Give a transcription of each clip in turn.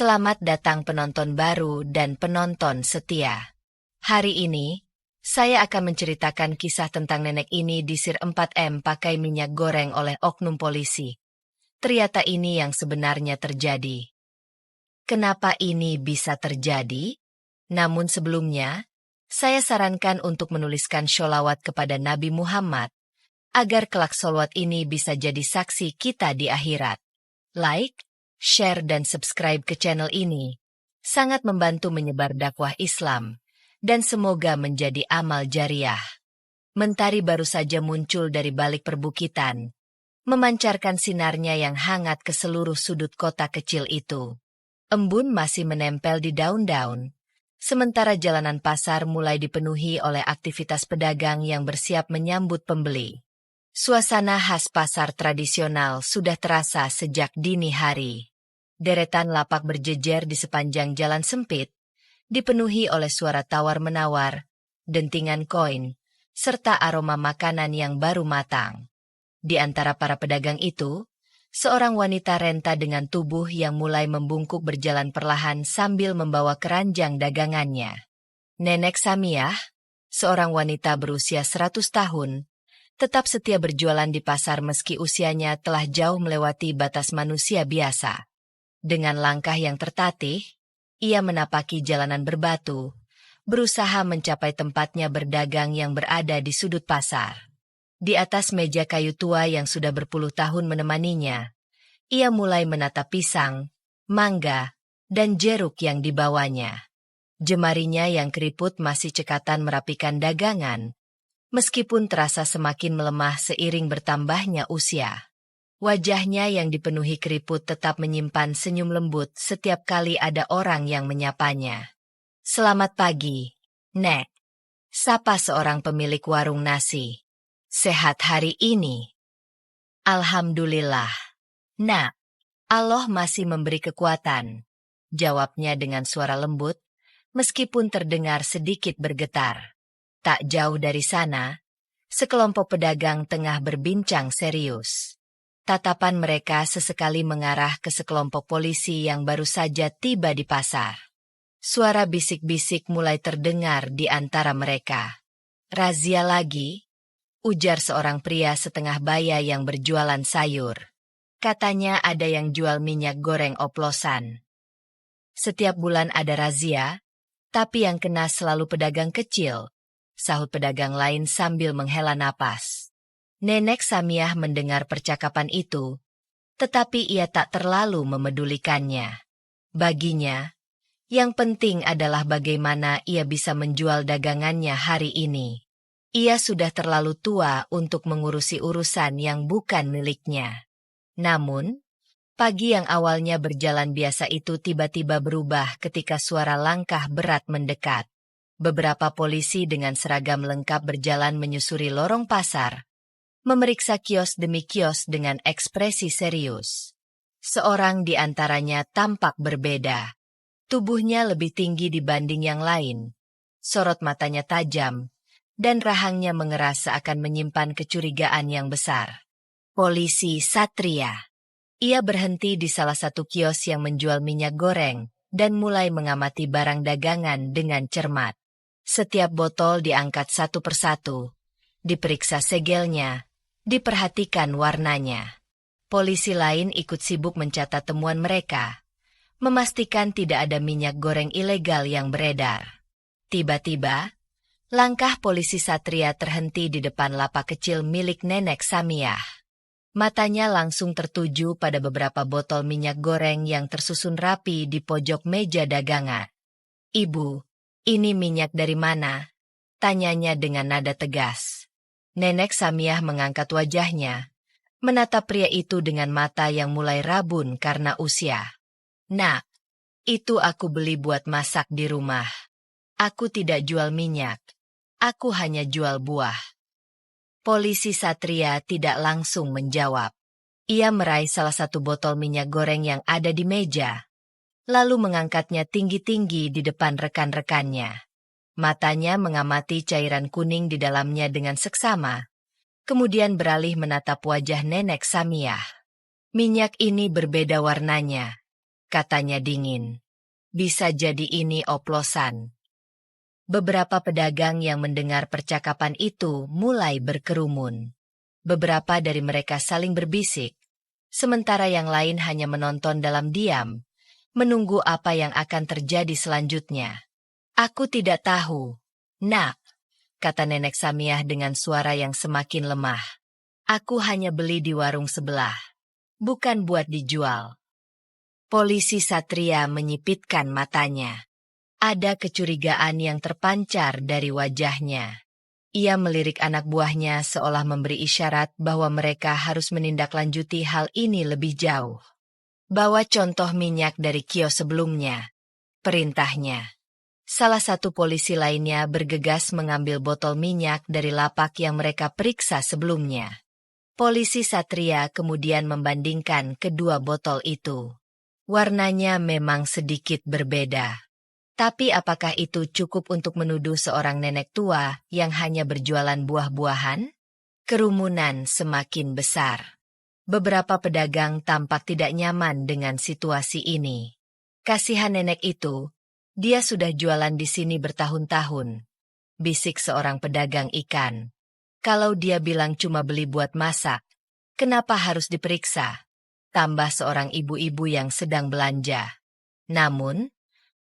Selamat datang penonton baru dan penonton setia. Hari ini, saya akan menceritakan kisah tentang nenek ini disir 4M pakai minyak goreng oleh oknum polisi. Ternyata ini yang sebenarnya terjadi. Kenapa ini bisa terjadi? Namun sebelumnya, saya sarankan untuk menuliskan sholawat kepada Nabi Muhammad, agar kelak sholawat ini bisa jadi saksi kita di akhirat. Like, share dan subscribe ke channel ini. Sangat membantu menyebar dakwah Islam. Dan semoga menjadi amal jariah. Mentari baru saja muncul dari balik perbukitan. Memancarkan sinarnya yang hangat ke seluruh sudut kota kecil itu. Embun masih menempel di daun-daun. Sementara jalanan pasar mulai dipenuhi oleh aktivitas pedagang yang bersiap menyambut pembeli. Suasana khas pasar tradisional sudah terasa sejak dini hari. Deretan lapak berjejer di sepanjang jalan sempit, dipenuhi oleh suara tawar-menawar, dentingan koin, serta aroma makanan yang baru matang. Di antara para pedagang itu, seorang wanita renta dengan tubuh yang mulai membungkuk berjalan perlahan sambil membawa keranjang dagangannya. Nenek Samiah, seorang wanita berusia 100 tahun, tetap setia berjualan di pasar meski usianya telah jauh melewati batas manusia biasa. Dengan langkah yang tertatih, ia menapaki jalanan berbatu, berusaha mencapai tempatnya berdagang yang berada di sudut pasar. Di atas meja kayu tua yang sudah berpuluh tahun menemaninya, ia mulai menata pisang, mangga, dan jeruk yang dibawanya. Jemarinya yang keriput masih cekatan merapikan dagangan, meskipun terasa semakin melemah seiring bertambahnya usia. Wajahnya yang dipenuhi keriput tetap menyimpan senyum lembut setiap kali ada orang yang menyapanya. "Selamat pagi, Nek," sapa seorang pemilik warung nasi. "Sehat hari ini?" "Alhamdulillah, Nak. Allah masih memberi kekuatan," jawabnya dengan suara lembut, meskipun terdengar sedikit bergetar. Tak jauh dari sana, sekelompok pedagang tengah berbincang serius. Tatapan mereka sesekali mengarah ke sekelompok polisi yang baru saja tiba di pasar. Suara bisik-bisik mulai terdengar di antara mereka. "Razia lagi?" ujar seorang pria setengah baya yang berjualan sayur. Katanya ada yang jual minyak goreng oplosan. "Setiap bulan ada razia, tapi yang kena selalu pedagang kecil," sahut pedagang lain sambil menghela napas. Nenek Samiah mendengar percakapan itu, tetapi ia tak terlalu memedulikannya. Baginya, yang penting adalah bagaimana ia bisa menjual dagangannya hari ini. Ia sudah terlalu tua untuk mengurusi urusan yang bukan miliknya. Namun, pagi yang awalnya berjalan biasa itu tiba-tiba berubah ketika suara langkah berat mendekat. Beberapa polisi dengan seragam lengkap berjalan menyusuri lorong pasar, memeriksa kios demi kios dengan ekspresi serius. Seorang di antaranya tampak berbeda. Tubuhnya lebih tinggi dibanding yang lain. Sorot matanya tajam, dan rahangnya mengeras seakan menyimpan kecurigaan yang besar. Polisi Satria. Ia berhenti di salah satu kios yang menjual minyak goreng, dan mulai mengamati barang dagangan dengan cermat. Setiap botol diangkat satu persatu, diperiksa segelnya, diperhatikan warnanya. Polisi lain ikut sibuk mencatat temuan mereka, memastikan tidak ada minyak goreng ilegal yang beredar. Tiba-tiba, langkah polisi Satria terhenti di depan lapak kecil milik Nenek Samiah. Matanya langsung tertuju pada beberapa botol minyak goreng yang tersusun rapi di pojok meja dagangan. "Ibu, ini minyak dari mana?" tanyanya dengan nada tegas. Nenek Samiah mengangkat wajahnya, menatap pria itu dengan mata yang mulai rabun karena usia. "Nak, itu aku beli buat masak di rumah. Aku tidak jual minyak, aku hanya jual buah." Polisi Satria tidak langsung menjawab. Ia meraih salah satu botol minyak goreng yang ada di meja, lalu mengangkatnya tinggi-tinggi di depan rekan-rekannya. Matanya mengamati cairan kuning di dalamnya dengan seksama, kemudian beralih menatap wajah Nenek Samiah. Minyak ini berbeda warnanya. katanya dingin. Bisa jadi ini oplosan. Beberapa pedagang yang mendengar percakapan itu mulai berkerumun. Beberapa dari mereka saling berbisik, sementara yang lain hanya menonton dalam diam, menunggu apa yang akan terjadi selanjutnya. Aku tidak tahu, Nak, kata Nenek Samiah dengan suara yang semakin lemah. Aku hanya beli di warung sebelah, bukan buat dijual. Polisi Satria menyipitkan matanya. Ada kecurigaan yang terpancar dari wajahnya. Ia melirik anak buahnya seolah memberi isyarat bahwa mereka harus menindaklanjuti hal ini lebih jauh. Bawa contoh minyak dari kios sebelumnya, perintahnya. Salah satu polisi lainnya bergegas mengambil botol minyak dari lapak yang mereka periksa sebelumnya. Polisi Satria kemudian membandingkan kedua botol itu. Warnanya memang sedikit berbeda. Tapi apakah itu cukup untuk menuduh seorang nenek tua yang hanya berjualan buah-buahan? Kerumunan semakin besar. Beberapa pedagang tampak tidak nyaman dengan situasi ini. Kasihan nenek itu, dia sudah jualan di sini bertahun-tahun. Bisik seorang pedagang ikan. Kalau dia bilang cuma beli buat masak, kenapa harus diperiksa? Tambah seorang ibu-ibu yang sedang belanja. Namun,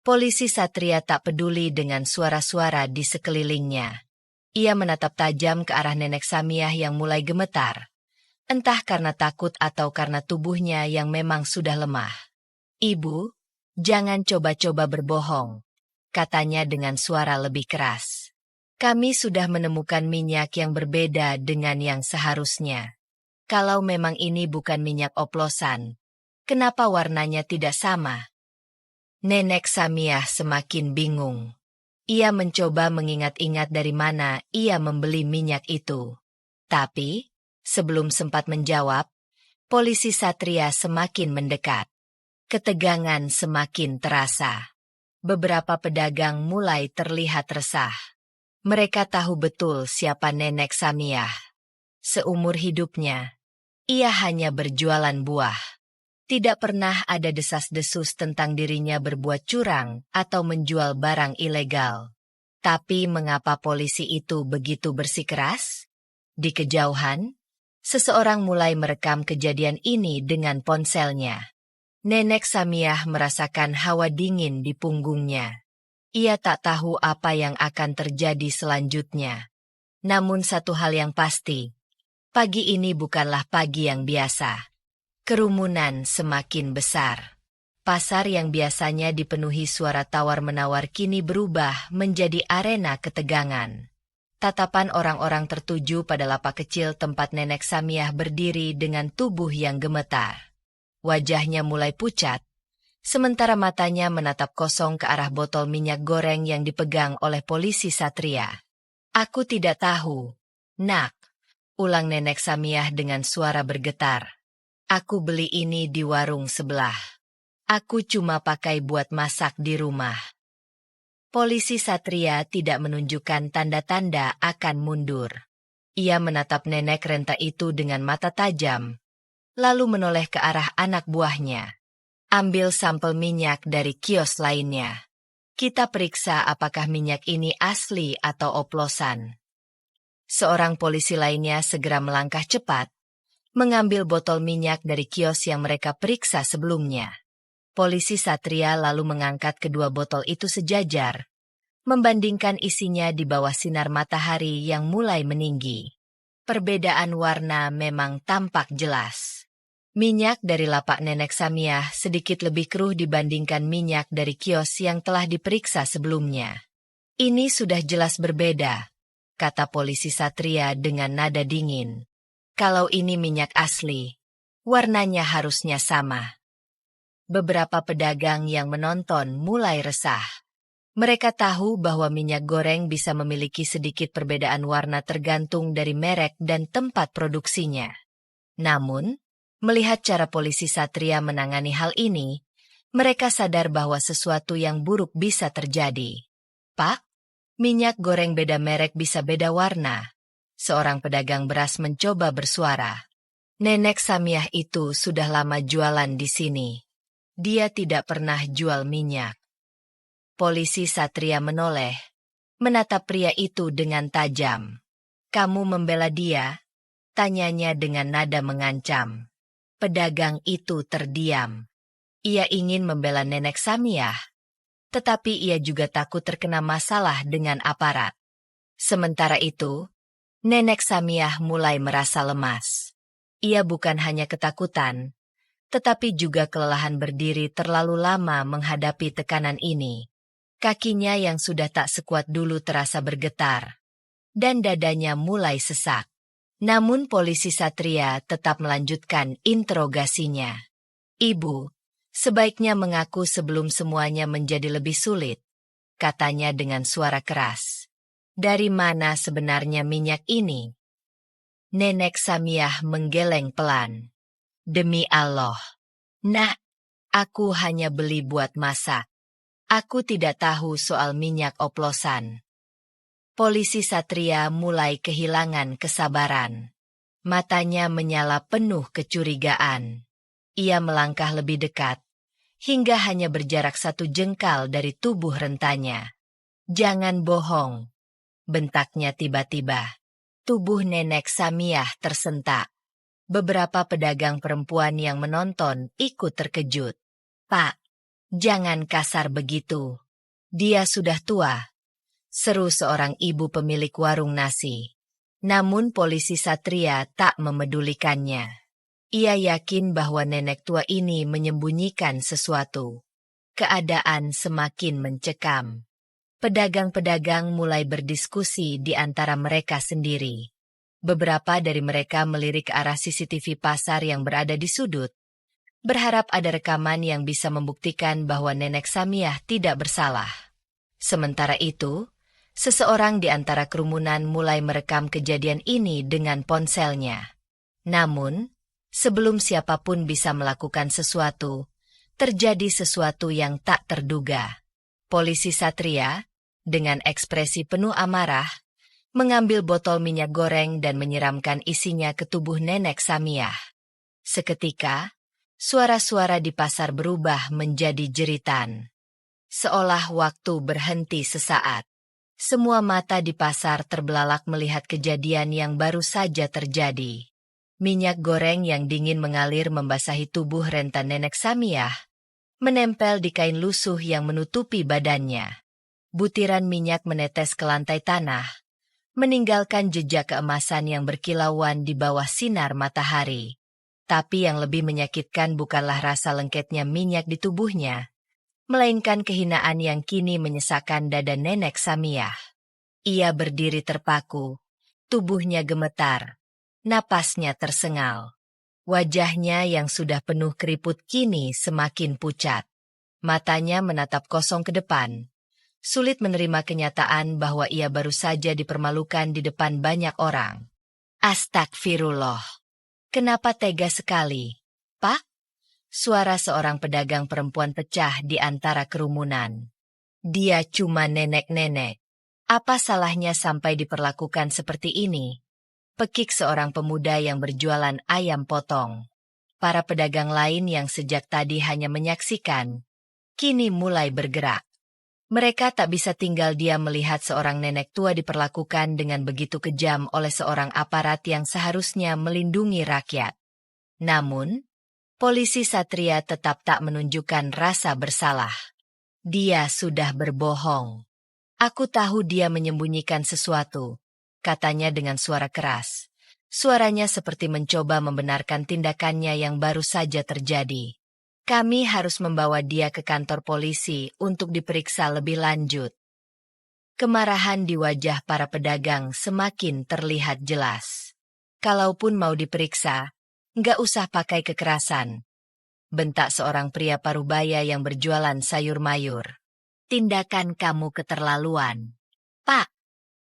polisi Satria tak peduli dengan suara-suara di sekelilingnya. Ia menatap tajam ke arah Nenek Samiah yang mulai gemetar. Entah karena takut atau karena tubuhnya yang memang sudah lemah. Ibu, jangan coba-coba berbohong, katanya dengan suara lebih keras. Kami sudah menemukan minyak yang berbeda dengan yang seharusnya. Kalau memang ini bukan minyak oplosan, kenapa warnanya tidak sama? Nenek Samiah semakin bingung. Ia mencoba mengingat-ingat dari mana ia membeli minyak itu. Tapi, sebelum sempat menjawab, polisi Satria semakin mendekat. Ketegangan semakin terasa. Beberapa pedagang mulai terlihat resah. Mereka tahu betul siapa Nenek Samiah. Seumur hidupnya, ia hanya berjualan buah. Tidak pernah ada desas-desus tentang dirinya berbuat curang atau menjual barang ilegal. Tapi mengapa polisi itu begitu bersikeras? Di kejauhan, seseorang mulai merekam kejadian ini dengan ponselnya. Nenek Samiah merasakan hawa dingin di punggungnya. Ia tak tahu apa yang akan terjadi selanjutnya. Namun satu hal yang pasti, pagi ini bukanlah pagi yang biasa. Kerumunan semakin besar. Pasar yang biasanya dipenuhi suara tawar-menawar kini berubah menjadi arena ketegangan. Tatapan orang-orang tertuju pada lapak kecil tempat Nenek Samiah berdiri dengan tubuh yang gemetar. Wajahnya mulai pucat, sementara matanya menatap kosong ke arah botol minyak goreng yang dipegang oleh polisi Satria. Aku tidak tahu, Nak, ulang Nenek Samiah dengan suara bergetar. Aku beli ini di warung sebelah. Aku cuma pakai buat masak di rumah. Polisi Satria tidak menunjukkan tanda-tanda akan mundur. Ia menatap nenek renta itu dengan mata tajam, lalu menoleh ke arah anak buahnya. Ambil sampel minyak dari kios lainnya. Kita periksa apakah minyak ini asli atau oplosan. Seorang polisi lainnya segera melangkah cepat, mengambil botol minyak dari kios yang mereka periksa sebelumnya. Polisi Satria lalu mengangkat kedua botol itu sejajar, membandingkan isinya di bawah sinar matahari yang mulai meninggi. Perbedaan warna memang tampak jelas. Minyak dari lapak Nenek Samiah sedikit lebih keruh dibandingkan minyak dari kios yang telah diperiksa sebelumnya. Ini sudah jelas berbeda, kata polisi Satria dengan nada dingin. Kalau ini minyak asli, warnanya harusnya sama. Beberapa pedagang yang menonton mulai resah. Mereka tahu bahwa minyak goreng bisa memiliki sedikit perbedaan warna tergantung dari merek dan tempat produksinya. Namun, melihat cara polisi Satria menangani hal ini, mereka sadar bahwa sesuatu yang buruk bisa terjadi. Pak, minyak goreng beda merek bisa beda warna. Seorang pedagang beras mencoba bersuara. Nenek Samiah itu sudah lama jualan di sini. Dia tidak pernah jual minyak. Polisi Satria menoleh, menatap pria itu dengan tajam. Kamu membela dia? Tanyanya dengan nada mengancam. Pedagang itu terdiam. Ia ingin membela Nenek Samiah, tetapi ia juga takut terkena masalah dengan aparat. Sementara itu, Nenek Samiah mulai merasa lemas. Ia bukan hanya ketakutan, tetapi juga kelelahan berdiri terlalu lama menghadapi tekanan ini. Kakinya yang sudah tak sekuat dulu terasa bergetar, dan dadanya mulai sesak. Namun polisi Satria tetap melanjutkan interogasinya. Ibu, sebaiknya mengaku sebelum semuanya menjadi lebih sulit, katanya dengan suara keras. Dari mana sebenarnya minyak ini? Nenek Samiah menggeleng pelan. Demi Allah, Nak, aku hanya beli buat masak. Aku tidak tahu soal minyak oplosan. Polisi Satria mulai kehilangan kesabaran. Matanya menyala penuh kecurigaan. Ia melangkah lebih dekat, hingga hanya berjarak 1 jengkal dari tubuh rentanya. Jangan bohong, bentaknya tiba-tiba. Tubuh Nenek Samiah tersentak. Beberapa pedagang perempuan yang menonton ikut terkejut. Pak, jangan kasar begitu. Dia sudah tua, seru seorang ibu pemilik warung nasi. Namun polisi Satria tak memedulikannya. Ia yakin bahwa nenek tua ini menyembunyikan sesuatu. Keadaan semakin mencekam. Pedagang-pedagang mulai berdiskusi di antara mereka sendiri. Beberapa dari mereka melirik ke arah CCTV pasar yang berada di sudut, berharap ada rekaman yang bisa membuktikan bahwa Nenek Samiah tidak bersalah. Sementara itu, seseorang di antara kerumunan mulai merekam kejadian ini dengan ponselnya. Namun, sebelum siapapun bisa melakukan sesuatu, terjadi sesuatu yang tak terduga. Polisi Satria, dengan ekspresi penuh amarah, mengambil botol minyak goreng dan menyiramkan isinya ke tubuh Nenek Samiah. Seketika, suara-suara di pasar berubah menjadi jeritan. Seolah waktu berhenti sesaat. Semua mata di pasar terbelalak melihat kejadian yang baru saja terjadi. Minyak goreng yang dingin mengalir membasahi tubuh rentan Nenek Samiah, menempel di kain lusuh yang menutupi badannya. Butiran minyak menetes ke lantai tanah, meninggalkan jejak keemasan yang berkilauan di bawah sinar matahari. Tapi yang lebih menyakitkan bukanlah rasa lengketnya minyak di tubuhnya, melainkan kehinaan yang kini menyesakkan dada Nenek Samiah. Ia berdiri terpaku, tubuhnya gemetar, napasnya tersengal. Wajahnya yang sudah penuh keriput kini semakin pucat. Matanya menatap kosong ke depan. Sulit menerima kenyataan bahwa ia baru saja dipermalukan di depan banyak orang. Astagfirullah. Kenapa tega sekali, Pak? Suara seorang pedagang perempuan pecah di antara kerumunan. Dia cuma nenek-nenek. Apa salahnya sampai diperlakukan seperti ini? Pekik seorang pemuda yang berjualan ayam potong. Para pedagang lain yang sejak tadi hanya menyaksikan, kini mulai bergerak. Mereka tak bisa tinggal diam melihat seorang nenek tua diperlakukan dengan begitu kejam oleh seorang aparat yang seharusnya melindungi rakyat. Namun, polisi Satria tetap tak menunjukkan rasa bersalah. Dia sudah berbohong. Aku tahu dia menyembunyikan sesuatu, katanya dengan suara keras. Suaranya seperti mencoba membenarkan tindakannya yang baru saja terjadi. Kami harus membawa dia ke kantor polisi untuk diperiksa lebih lanjut. Kemarahan di wajah para pedagang semakin terlihat jelas. Kalaupun mau diperiksa, nggak usah pakai kekerasan, bentak seorang pria parubaya yang berjualan sayur mayur. Tindakan kamu keterlaluan. Pak,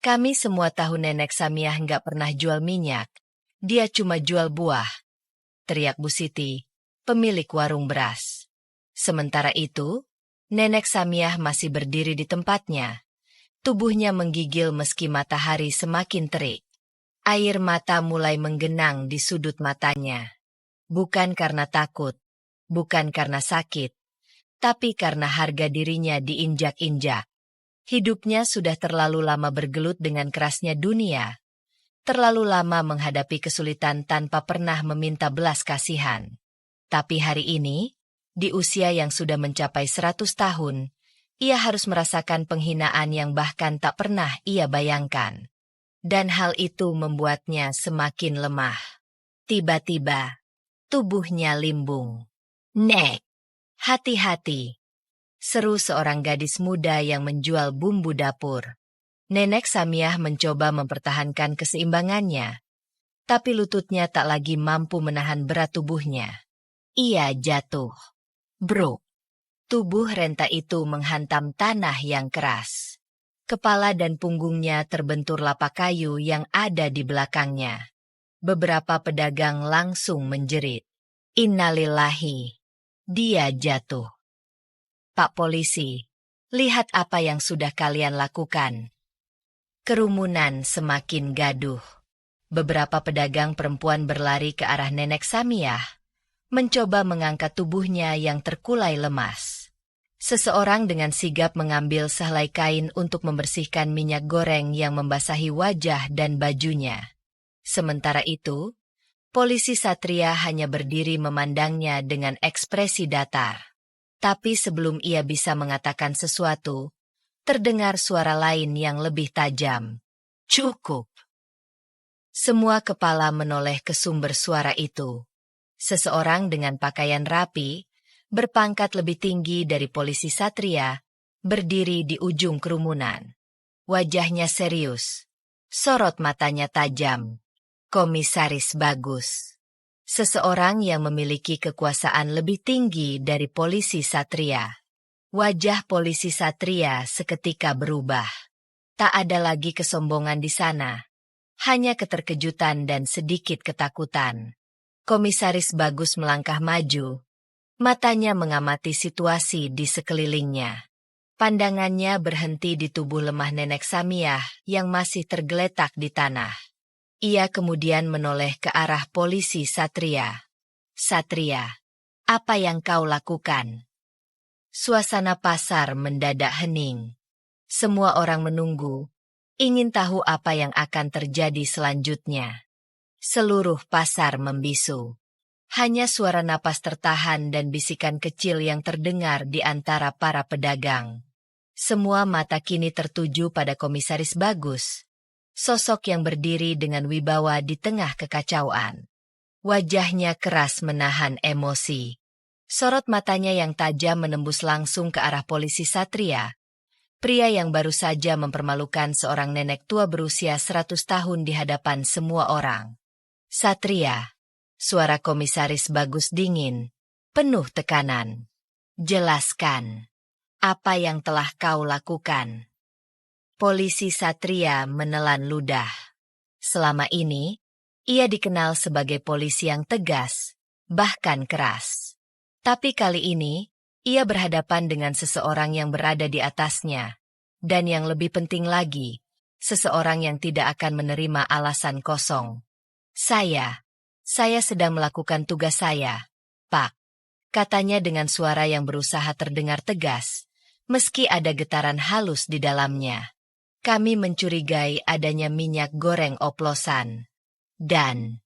kami semua tahu Nenek Samiah nggak pernah jual minyak. Dia cuma jual buah, teriak Bu Siti, pemilik warung beras. Sementara itu, Nenek Samiah masih berdiri di tempatnya. Tubuhnya menggigil meski matahari semakin terik. Air mata mulai menggenang di sudut matanya. Bukan karena takut, bukan karena sakit, Tapi karena harga dirinya diinjak-injak, hidupnya sudah terlalu lama bergelut dengan kerasnya dunia, terlalu lama menghadapi kesulitan tanpa pernah meminta belas kasihan. Tapi hari ini, di usia yang sudah mencapai 100 tahun, ia harus merasakan penghinaan yang bahkan tak pernah ia bayangkan. Dan hal itu membuatnya semakin lemah. Tiba-tiba, tubuhnya limbung. "Nek, hati-hati!" seru seorang gadis muda yang menjual bumbu dapur. Nenek Samiah mencoba mempertahankan keseimbangannya, tapi lututnya tak lagi mampu menahan berat tubuhnya. Ia jatuh. Bruk! Tubuh renta itu menghantam tanah yang keras. Kepala dan punggungnya terbentur lapak kayu yang ada di belakangnya. Beberapa pedagang langsung menjerit. Innalillahi! Dia jatuh. "Pak Polisi, lihat apa yang sudah kalian lakukan." Kerumunan semakin gaduh. Beberapa pedagang perempuan berlari ke arah Nenek Samiah, mencoba mengangkat tubuhnya yang terkulai lemas. Seseorang dengan sigap mengambil sehelai kain untuk membersihkan minyak goreng yang membasahi wajah dan bajunya. Sementara itu, polisi Satria hanya berdiri memandangnya dengan ekspresi datar. Tapi sebelum ia bisa mengatakan sesuatu, terdengar suara lain yang lebih tajam. "Cukup!" Semua kepala menoleh ke sumber suara itu. Seseorang dengan pakaian rapi, berpangkat lebih tinggi dari polisi Satria, berdiri di ujung kerumunan. Wajahnya serius, sorot matanya tajam. Komisaris Bagus. Seseorang yang memiliki kekuasaan lebih tinggi dari polisi Satria. Wajah polisi Satria seketika berubah. Tak ada lagi kesombongan di sana, hanya keterkejutan dan sedikit ketakutan. Komisaris Bagus melangkah maju, matanya mengamati situasi di sekelilingnya. Pandangannya berhenti di tubuh lemah Nenek Samiah yang masih tergeletak di tanah. Ia kemudian menoleh ke arah polisi Satria. "Satria, apa yang kau lakukan?" Suasana pasar mendadak hening. Semua orang menunggu, ingin tahu apa yang akan terjadi selanjutnya. Seluruh pasar membisu. Hanya suara napas tertahan dan bisikan kecil yang terdengar di antara para pedagang. Semua mata kini tertuju pada Komisaris Bagus, sosok yang berdiri dengan wibawa di tengah kekacauan. Wajahnya keras menahan emosi. Sorot matanya yang tajam menembus langsung ke arah polisi Satria, pria yang baru saja mempermalukan seorang nenek tua berusia 100 tahun di hadapan semua orang. "Satria," suara Komisaris Bagus dingin, penuh tekanan. "Jelaskan, apa yang telah kau lakukan?" Polisi Satria menelan ludah. Selama ini, ia dikenal sebagai polisi yang tegas, bahkan keras. Tapi kali ini, ia berhadapan dengan seseorang yang berada di atasnya, dan yang lebih penting lagi, seseorang yang tidak akan menerima alasan kosong. Saya sedang melakukan tugas saya, Pak," katanya dengan suara yang berusaha terdengar tegas, meski ada getaran halus di dalamnya. "Kami mencurigai adanya minyak goreng oplosan. Dan..."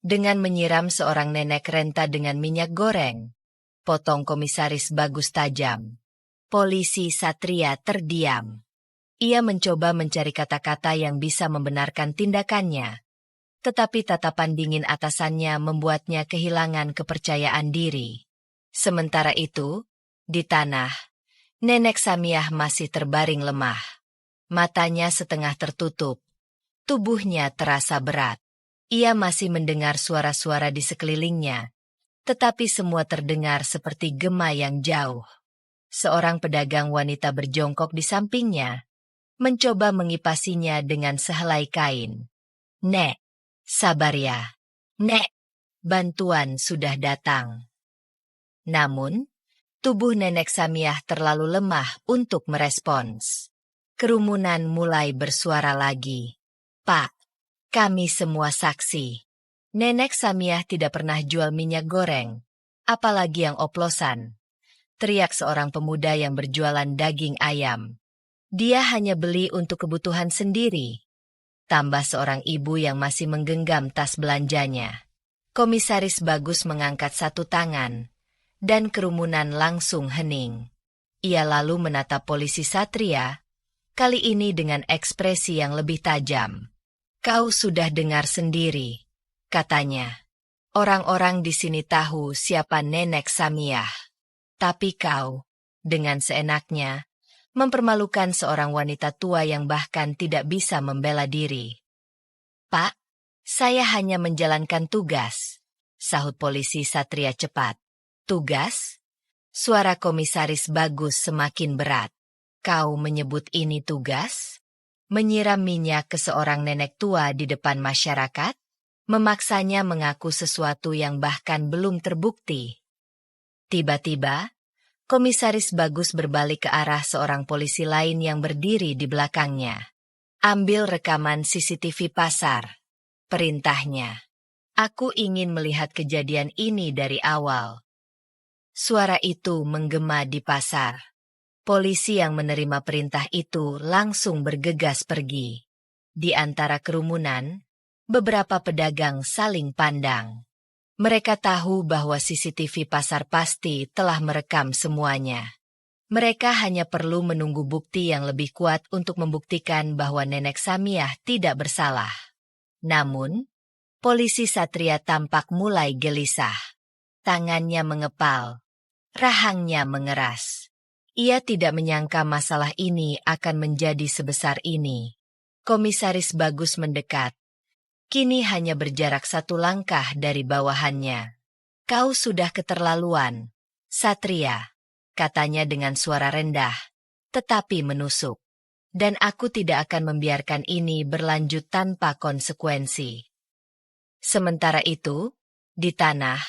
Dengan menyiram seorang nenek renta dengan minyak goreng, potong Komisaris Bagus tajam. Polisi Satria terdiam. Ia mencoba mencari kata-kata yang bisa membenarkan tindakannya, tetapi tatapan dingin atasannya membuatnya kehilangan kepercayaan diri. Sementara itu, di tanah, Nenek Samiah masih terbaring lemah. Matanya setengah tertutup, tubuhnya terasa berat. Ia masih mendengar suara-suara di sekelilingnya, tetapi semua terdengar seperti gema yang jauh. Seorang pedagang wanita berjongkok di sampingnya, mencoba mengipasinya dengan sehelai kain. "Nek, sabar ya. Nek, bantuan sudah datang." Namun, tubuh Nenek Samiah terlalu lemah untuk merespons. Kerumunan mulai bersuara lagi. "Pak, kami semua saksi. Nenek Samiah tidak pernah jual minyak goreng, apalagi yang oplosan. teriak seorang pemuda yang berjualan daging ayam. Dia hanya beli untuk kebutuhan sendiri. Tambah seorang ibu yang masih menggenggam tas belanjanya. Komisaris Bagus mengangkat satu tangan, dan kerumunan langsung hening. Ia lalu menatap polisi Satria, kali ini dengan ekspresi yang lebih tajam. "Kau sudah dengar sendiri," katanya. "Orang-orang di sini tahu siapa Nenek Samiah. Tapi kau, dengan seenaknya, mempermalukan seorang wanita tua yang bahkan tidak bisa membela diri." "Pak, saya hanya menjalankan tugas," sahut polisi Satria cepat. "Tugas?" Suara Komisaris Bagus semakin berat. "Kau menyebut ini tugas? Menyiram minyak ke seorang nenek tua di depan masyarakat? Memaksanya mengaku sesuatu yang bahkan belum terbukti." Tiba-tiba, Komisaris Bagus berbalik ke arah seorang polisi lain yang berdiri di belakangnya. "Ambil rekaman CCTV pasar," perintahnya. "Aku ingin melihat kejadian ini dari awal." Suara itu menggema di pasar. Polisi yang menerima perintah itu langsung bergegas pergi. Di antara kerumunan, beberapa pedagang saling pandang. Mereka tahu bahwa CCTV pasar pasti telah merekam semuanya. Mereka hanya perlu menunggu bukti yang lebih kuat untuk membuktikan bahwa Nenek Samiah tidak bersalah. Namun, polisi Satria tampak mulai gelisah. Tangannya mengepal, rahangnya mengeras. Ia tidak menyangka masalah ini akan menjadi sebesar ini. Komisaris Bagus mendekat. Kini hanya berjarak satu langkah dari bawahannya. "Kau sudah keterlaluan, Satria," katanya dengan suara rendah, tetapi menusuk. "Dan aku tidak akan membiarkan ini berlanjut tanpa konsekuensi." Sementara itu, di tanah,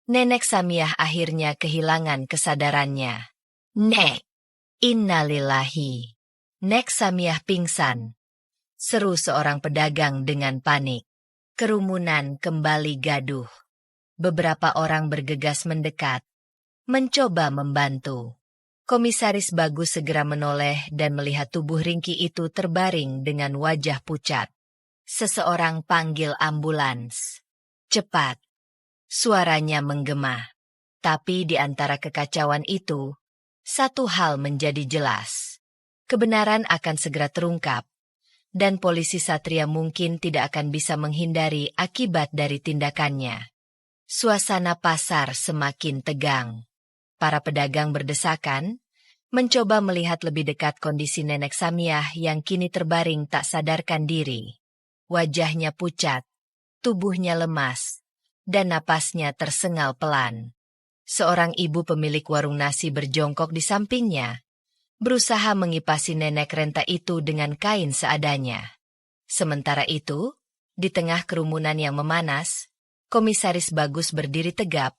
Nenek Samiah akhirnya kehilangan kesadarannya. "Nek! Innalillahi! Nek Samiah pingsan!" seru seorang pedagang dengan panik. Kerumunan kembali gaduh. Beberapa orang bergegas mendekat, mencoba membantu. Komisaris Bagus segera menoleh dan melihat tubuh ringkih itu terbaring dengan wajah pucat. Seseorang panggil ambulans. "Cepat!" Suaranya menggema. Tapi di antara kekacauan itu, satu hal menjadi jelas. Kebenaran akan segera terungkap, dan polisi Satria mungkin tidak akan bisa menghindari akibat dari tindakannya. Suasana pasar semakin tegang. Para pedagang berdesakan, mencoba melihat lebih dekat kondisi Nenek Samiah yang kini terbaring tak sadarkan diri. Wajahnya pucat, tubuhnya lemas, dan napasnya tersengal pelan. Seorang ibu pemilik warung nasi berjongkok di sampingnya, berusaha mengipasi nenek renta itu dengan kain seadanya. Sementara itu, di tengah kerumunan yang memanas, Komisaris Bagus berdiri tegap,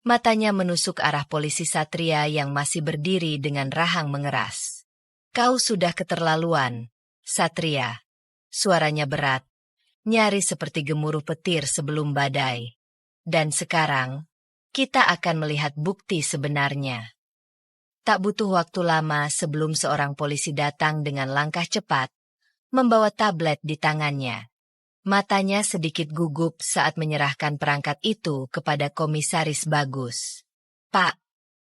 matanya menusuk arah polisi Satria yang masih berdiri dengan rahang mengeras. "Kau sudah keterlaluan, Satria." Suaranya berat, nyaris seperti gemuruh petir sebelum badai. "Dan sekarang, kita akan melihat bukti sebenarnya." Tak butuh waktu lama sebelum seorang polisi datang dengan langkah cepat, membawa tablet di tangannya. Matanya sedikit gugup saat menyerahkan perangkat itu kepada Komisaris Bagus. "Pak,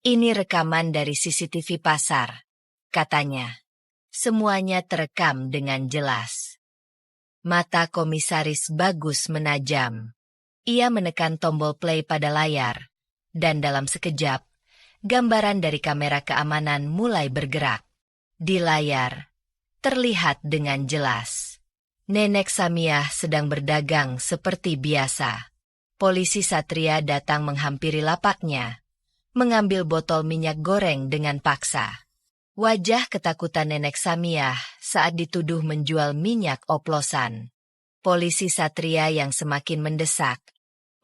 ini rekaman dari CCTV pasar," katanya. "Semuanya terekam dengan jelas." Mata Komisaris Bagus menajam. Ia menekan tombol play pada layar, dan dalam sekejap, gambaran dari kamera keamanan mulai bergerak. Di layar, terlihat dengan jelas. Nenek Samiah sedang berdagang seperti biasa. Polisi Satria datang menghampiri lapaknya, mengambil botol minyak goreng dengan paksa. Wajah ketakutan Nenek Samiah saat dituduh menjual minyak oplosan. Polisi Satria yang semakin mendesak,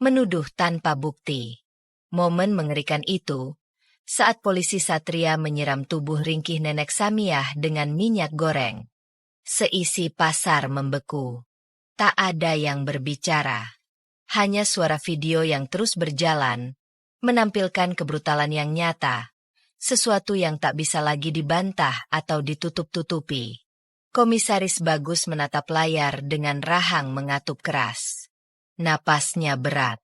menuduh tanpa bukti. Momen mengerikan itu, saat polisi Satria menyiram tubuh ringkih Nenek Samiah dengan minyak goreng. Seisi pasar membeku. Tak ada yang berbicara. Hanya suara video yang terus berjalan, menampilkan kebrutalan yang nyata, sesuatu yang tak bisa lagi dibantah atau ditutup-tutupi. Komisaris Bagus menatap layar dengan rahang mengatup keras. Napasnya berat.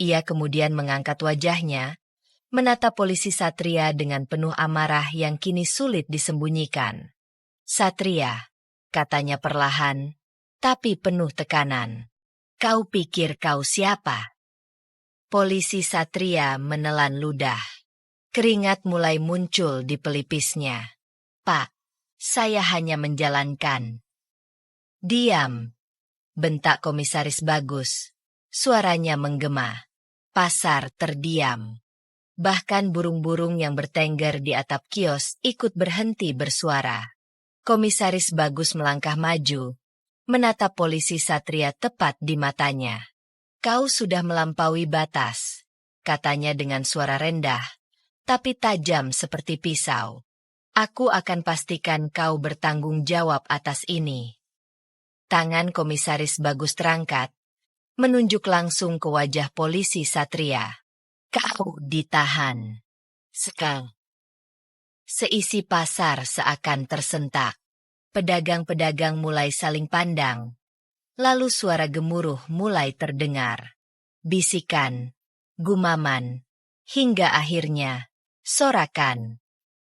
Ia kemudian mengangkat wajahnya, menatap polisi Satria dengan penuh amarah yang kini sulit disembunyikan. "Satria," katanya perlahan, tapi penuh tekanan. "Kau pikir kau siapa?" Polisi Satria menelan ludah. Keringat mulai muncul di pelipisnya. "Pak, saya hanya menjalankan." "Diam," bentak Komisaris Bagus. Suaranya menggema. Pasar terdiam. Bahkan burung-burung yang bertengger di atap kios ikut berhenti bersuara. Komisaris Bagus melangkah maju, menatap polisi Satria tepat di matanya. "Kau sudah melampaui batas," katanya dengan suara rendah, tapi tajam seperti pisau. "Aku akan pastikan kau bertanggung jawab atas ini." Tangan Komisaris Bagus terangkat, menunjuk langsung ke wajah polisi Satria. "Kau ditahan sekarang." Seisi pasar seakan tersentak. Pedagang-pedagang mulai saling pandang. Lalu suara gemuruh mulai terdengar. Bisikan, gumaman, hingga akhirnya sorakan.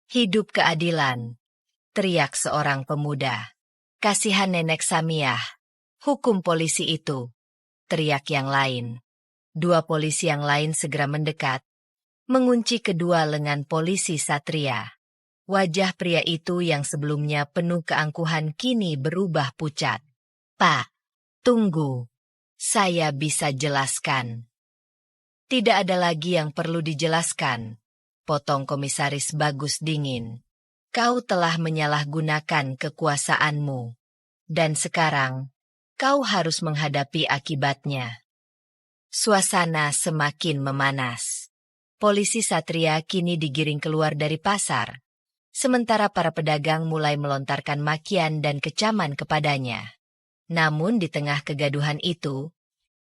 "Hidup keadilan!" teriak seorang pemuda. "Kasihan Nenek Samiah, hukum polisi itu!" teriak yang lain. Dua polisi yang lain segera mendekat, mengunci kedua lengan polisi Satria. Wajah pria itu yang sebelumnya penuh keangkuhan kini berubah pucat. "Pak, tunggu. Saya bisa jelaskan." "Tidak ada lagi yang perlu dijelaskan," potong Komisaris Bagus dingin. "Kau telah menyalahgunakan kekuasaanmu. Dan sekarang, kau harus menghadapi akibatnya." Suasana semakin memanas. Polisi Satria kini digiring keluar dari pasar, sementara para pedagang mulai melontarkan makian dan kecaman kepadanya. Namun di tengah kegaduhan itu,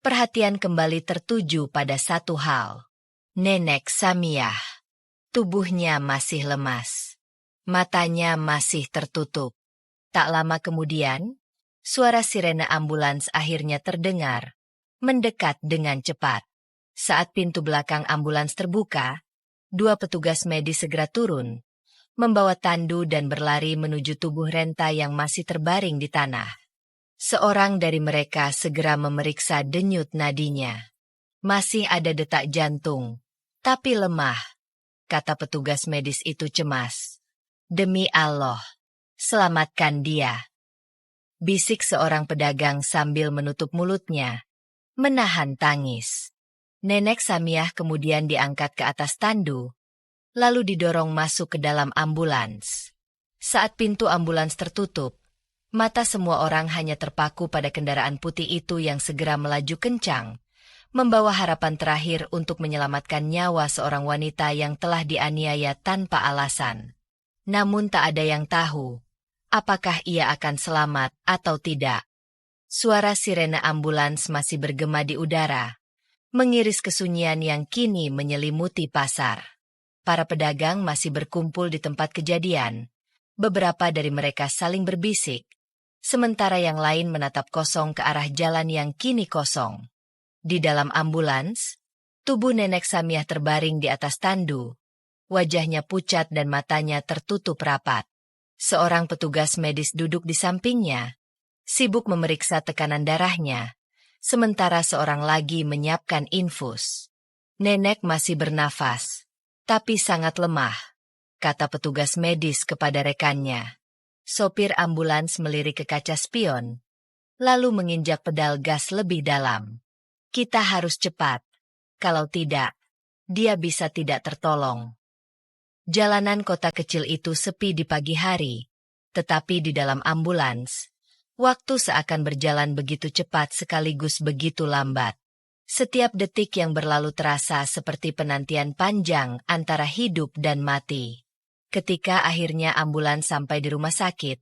perhatian kembali tertuju pada satu hal. Nenek Samiah. Tubuhnya masih lemas. Matanya masih tertutup. Tak lama kemudian, suara sirene ambulans akhirnya terdengar, mendekat dengan cepat. Saat pintu belakang ambulans terbuka, dua petugas medis segera turun, membawa tandu dan berlari menuju tubuh Renta yang masih terbaring di tanah. Seorang dari mereka segera memeriksa denyut nadinya. "Masih ada detak jantung, tapi lemah," kata petugas medis itu cemas. "Demi Allah, selamatkan dia," bisik seorang pedagang sambil menutup mulutnya, menahan tangis. Nenek Samiah kemudian diangkat ke atas tandu, lalu didorong masuk ke dalam ambulans. Saat pintu ambulans tertutup, mata semua orang hanya terpaku pada kendaraan putih itu yang segera melaju kencang, membawa harapan terakhir untuk menyelamatkan nyawa seorang wanita yang telah dianiaya tanpa alasan. Namun tak ada yang tahu, apakah ia akan selamat atau tidak. Suara sirene ambulans masih bergema di udara, mengiris kesunyian yang kini menyelimuti pasar. Para pedagang masih berkumpul di tempat kejadian. Beberapa dari mereka saling berbisik, sementara yang lain menatap kosong ke arah jalan yang kini kosong. Di dalam ambulans, tubuh Nenek Samiah terbaring di atas tandu. Wajahnya pucat dan matanya tertutup rapat. Seorang petugas medis duduk di sampingnya, sibuk memeriksa tekanan darahnya, sementara seorang lagi menyiapkan infus. "Nenek masih bernafas, tapi sangat lemah," kata petugas medis kepada rekannya. Sopir ambulans melirik ke kaca spion, lalu menginjak pedal gas lebih dalam. "Kita harus cepat, kalau tidak, dia bisa tidak tertolong." Jalanan kota kecil itu sepi di pagi hari, tetapi di dalam ambulans, waktu seakan berjalan begitu cepat sekaligus begitu lambat. Setiap detik yang berlalu terasa seperti penantian panjang antara hidup dan mati. Ketika akhirnya ambulans sampai di rumah sakit,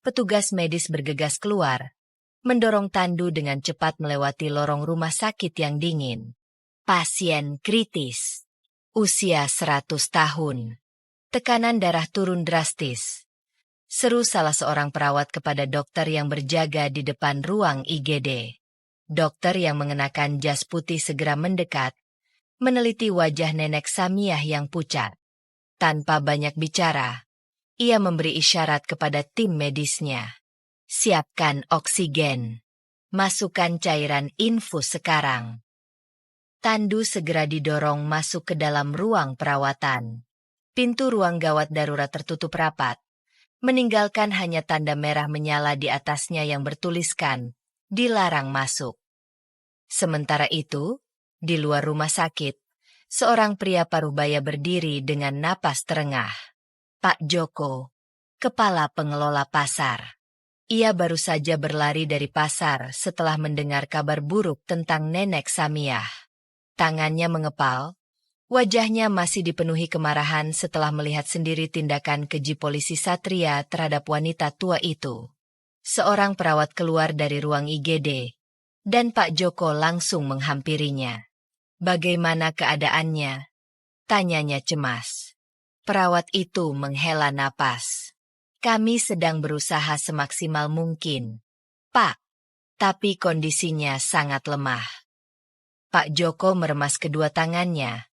petugas medis bergegas keluar, mendorong tandu dengan cepat melewati lorong rumah sakit yang dingin. "Pasien kritis, usia 100 tahun. Tekanan darah turun drastis. Seru salah seorang perawat kepada dokter yang berjaga di depan ruang IGD. Dokter yang mengenakan jas putih segera mendekat, meneliti wajah nenek Samiah yang pucat. Tanpa banyak bicara, ia memberi isyarat kepada tim medisnya. Siapkan oksigen. Masukkan cairan infus sekarang. Tandu segera didorong masuk ke dalam ruang perawatan. Pintu ruang gawat darurat tertutup rapat, meninggalkan hanya tanda merah menyala di atasnya yang bertuliskan, "Dilarang masuk." Sementara itu, di luar rumah sakit, seorang pria parubaya berdiri dengan napas terengah. Pak Joko, kepala pengelola pasar. Ia baru saja berlari dari pasar setelah mendengar kabar buruk tentang nenek Samiah. Tangannya mengepal, wajahnya masih dipenuhi kemarahan setelah melihat sendiri tindakan keji polisi Satria terhadap wanita tua itu. Seorang perawat keluar dari ruang IGD, dan Pak Joko langsung menghampirinya. "Bagaimana keadaannya?" tanyanya cemas. Perawat itu menghela napas. "Kami sedang berusaha semaksimal mungkin, Pak, tapi kondisinya sangat lemah." Pak Joko meremas kedua tangannya.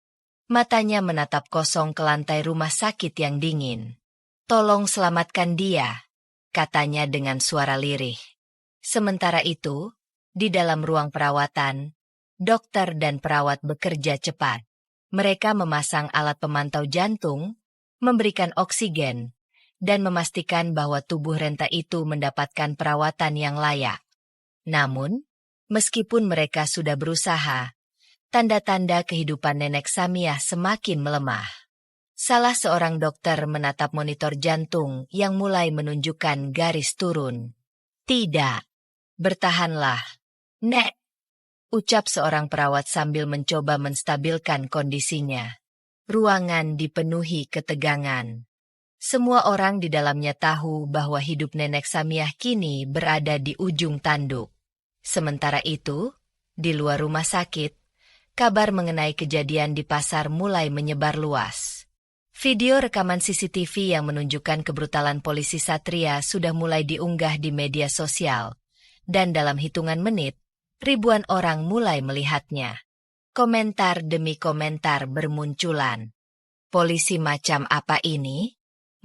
Matanya menatap kosong ke lantai rumah sakit yang dingin. "Tolong selamatkan dia," katanya dengan suara lirih. Sementara itu, di dalam ruang perawatan, dokter dan perawat bekerja cepat. Mereka memasang alat pemantau jantung, memberikan oksigen, dan memastikan bahwa tubuh renta itu mendapatkan perawatan yang layak. Namun, meskipun mereka sudah berusaha, tanda-tanda kehidupan nenek Samiah semakin melemah. Salah seorang dokter menatap monitor jantung yang mulai menunjukkan garis turun. "Tidak, bertahanlah, Nek," ucap seorang perawat sambil mencoba menstabilkan kondisinya. Ruangan dipenuhi ketegangan. Semua orang di dalamnya tahu bahwa hidup nenek Samiah kini berada di ujung tanduk. Sementara itu, di luar rumah sakit, kabar mengenai kejadian di pasar mulai menyebar luas. Video rekaman CCTV yang menunjukkan kebrutalan polisi Satria sudah mulai diunggah di media sosial, dan dalam hitungan menit, ribuan orang mulai melihatnya. Komentar demi komentar bermunculan. "Polisi macam apa ini?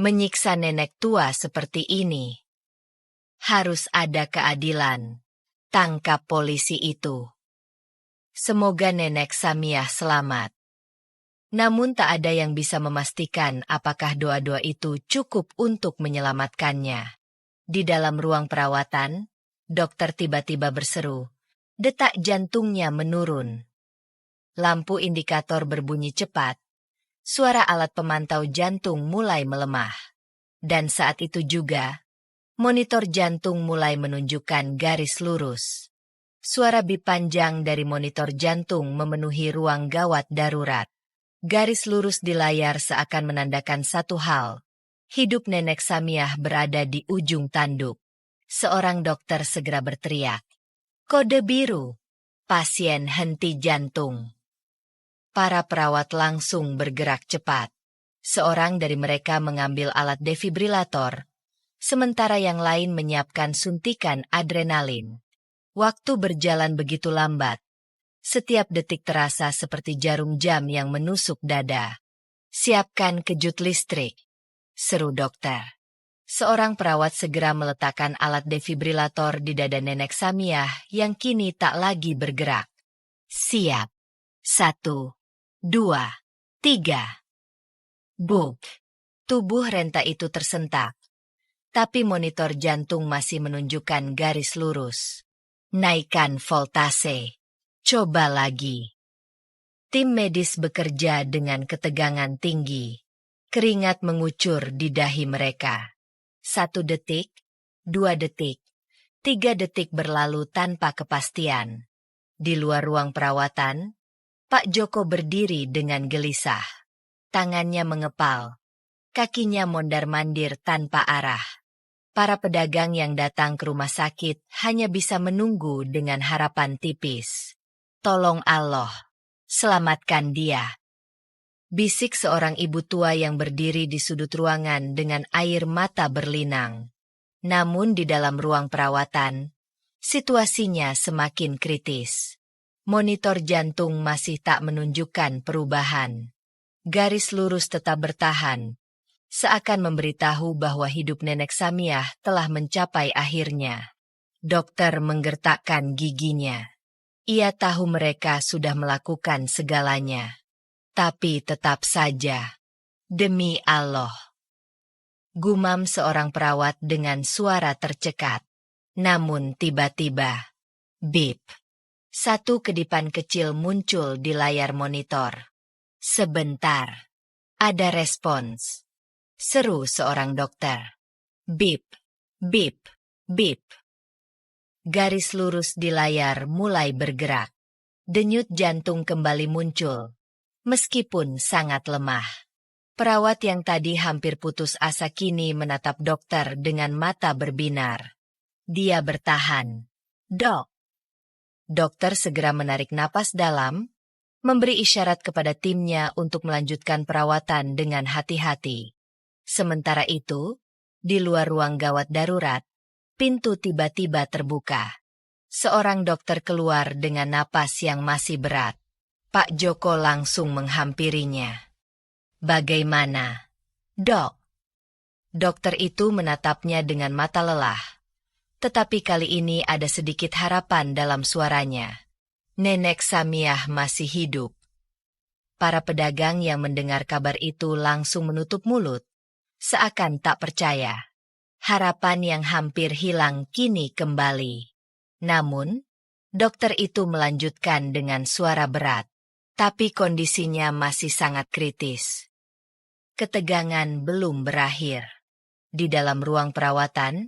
Menyiksa nenek tua seperti ini. Harus ada keadilan. Tangkap polisi itu. Semoga nenek Samiah selamat." Namun tak ada yang bisa memastikan apakah doa-doa itu cukup untuk menyelamatkannya. Di dalam ruang perawatan, dokter tiba-tiba berseru. Detak jantungnya menurun. Lampu indikator berbunyi cepat. Suara alat pemantau jantung mulai melemah. Dan saat itu juga, monitor jantung mulai menunjukkan garis lurus. Suara bip panjang dari monitor jantung memenuhi ruang gawat darurat. Garis lurus di layar seakan menandakan satu hal. Hidup nenek Samiah berada di ujung tanduk. Seorang dokter segera berteriak. "Kode biru. Pasien henti jantung." Para perawat langsung bergerak cepat. Seorang dari mereka mengambil alat defibrilator, sementara yang lain menyiapkan suntikan adrenalin. Waktu berjalan begitu lambat. Setiap detik terasa seperti jarum jam yang menusuk dada. "Siapkan kejut listrik," seru dokter. Seorang perawat segera meletakkan alat defibrilator di dada nenek Samiah yang kini tak lagi bergerak. "Siap. 1, 2, 3. Buk. Tubuh renta itu tersentak. Tapi monitor jantung masih menunjukkan garis lurus. "Naikkan voltase. Coba lagi." Tim medis bekerja dengan ketegangan tinggi. Keringat mengucur di dahi mereka. 1 detik, 2 detik, 3 detik berlalu tanpa kepastian. Di luar ruang perawatan, Pak Joko berdiri dengan gelisah. Tangannya mengepal, kakinya mondar-mandir tanpa arah. Para pedagang yang datang ke rumah sakit hanya bisa menunggu dengan harapan tipis. "Tolong Allah, selamatkan dia." Bisik seorang ibu tua yang berdiri di sudut ruangan dengan air mata berlinang. Namun di dalam ruang perawatan, situasinya semakin kritis. Monitor jantung masih tak menunjukkan perubahan. Garis lurus tetap bertahan, seakan memberitahu bahwa hidup Nenek Samiah telah mencapai akhirnya. Dokter menggertakkan giginya. Ia tahu mereka sudah melakukan segalanya. Tapi tetap saja, demi Allah. Gumam seorang perawat dengan suara tercekat. Namun tiba-tiba, bip. Satu kedipan kecil muncul di layar monitor. Sebentar. Ada respons. Seru seorang dokter. Bip, bip, bip. Garis lurus di layar mulai bergerak. Denyut jantung kembali muncul. Meskipun sangat lemah. Perawat yang tadi hampir putus asa kini menatap dokter dengan mata berbinar. Dia bertahan. Dok. Dokter segera menarik napas dalam, memberi isyarat kepada timnya untuk melanjutkan perawatan dengan hati-hati. Sementara itu, di luar ruang gawat darurat, pintu tiba-tiba terbuka. Seorang dokter keluar dengan napas yang masih berat. Pak Joko langsung menghampirinya. Bagaimana, Dok? Dokter itu menatapnya dengan mata lelah. Tetapi kali ini ada sedikit harapan dalam suaranya. Nenek Samiah masih hidup. Para pedagang yang mendengar kabar itu langsung menutup mulut, seakan tak percaya. Harapan yang hampir hilang kini kembali. Namun, dokter itu melanjutkan dengan suara berat. Tapi kondisinya masih sangat kritis. Ketegangan belum berakhir. Di dalam ruang perawatan,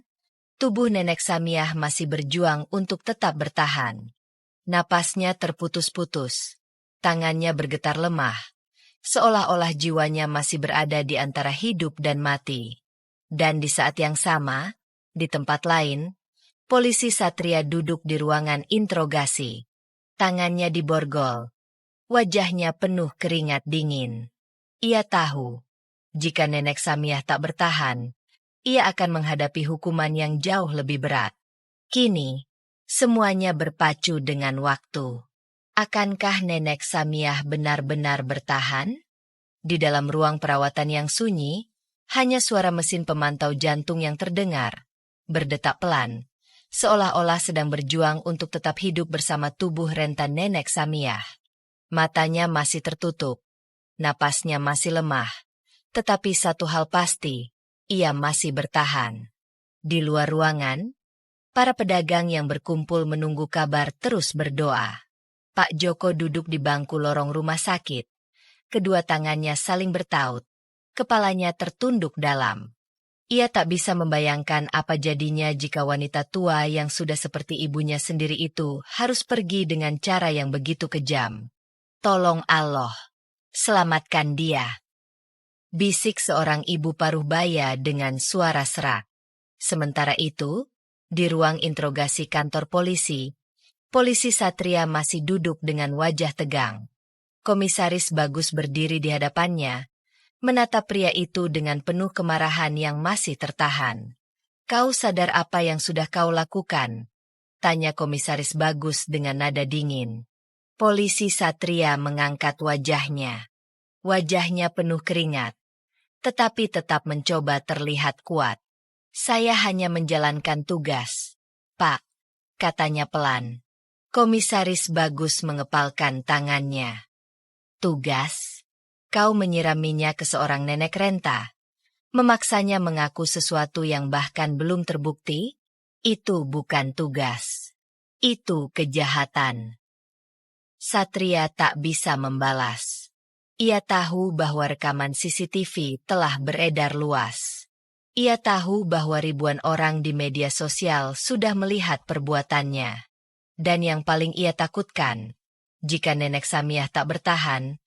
tubuh Nenek Samiah masih berjuang untuk tetap bertahan. Napasnya terputus-putus, tangannya bergetar lemah, seolah-olah jiwanya masih berada di antara hidup dan mati. Dan di saat yang sama, di tempat lain, polisi Satria duduk di ruangan interogasi. Tangannya diborgol. Wajahnya penuh keringat dingin. Ia tahu, jika Nenek Samiah tak bertahan, ia akan menghadapi hukuman yang jauh lebih berat. Kini, semuanya berpacu dengan waktu. Akankah Nenek Samiah benar-benar bertahan? Di dalam ruang perawatan yang sunyi, hanya suara mesin pemantau jantung yang terdengar, berdetak pelan, seolah-olah sedang berjuang untuk tetap hidup bersama tubuh rentan Nenek Samiah. Matanya masih tertutup, napasnya masih lemah, tetapi satu hal pasti, ia masih bertahan. Di luar ruangan, para pedagang yang berkumpul menunggu kabar terus berdoa. Pak Joko duduk di bangku lorong rumah sakit. Kedua tangannya saling bertaut, kepalanya tertunduk dalam. Ia tak bisa membayangkan apa jadinya jika wanita tua yang sudah seperti ibunya sendiri itu harus pergi dengan cara yang begitu kejam. Tolong Allah, selamatkan dia. Bisik seorang ibu paruh baya dengan suara serak. Sementara itu, di ruang interogasi kantor polisi, polisi Satria masih duduk dengan wajah tegang. Komisaris Bagus berdiri di hadapannya, menatap pria itu dengan penuh kemarahan yang masih tertahan. Kau sadar apa yang sudah kau lakukan? Tanya Komisaris Bagus dengan nada dingin. Polisi Satria mengangkat wajahnya. Wajahnya penuh keringat, tetapi tetap mencoba terlihat kuat. Saya hanya menjalankan tugas, Pak, katanya pelan. Komisaris Bagus mengepalkan tangannya. Tugas? Kau menyiram minyak ke seorang nenek renta, memaksanya mengaku sesuatu yang bahkan belum terbukti? Itu bukan tugas. Itu kejahatan. Satria tak bisa membalas. Ia tahu bahwa rekaman CCTV telah beredar luas. Ia tahu bahwa ribuan orang di media sosial sudah melihat perbuatannya. Dan yang paling ia takutkan, jika Nenek Samiah tak bertahan,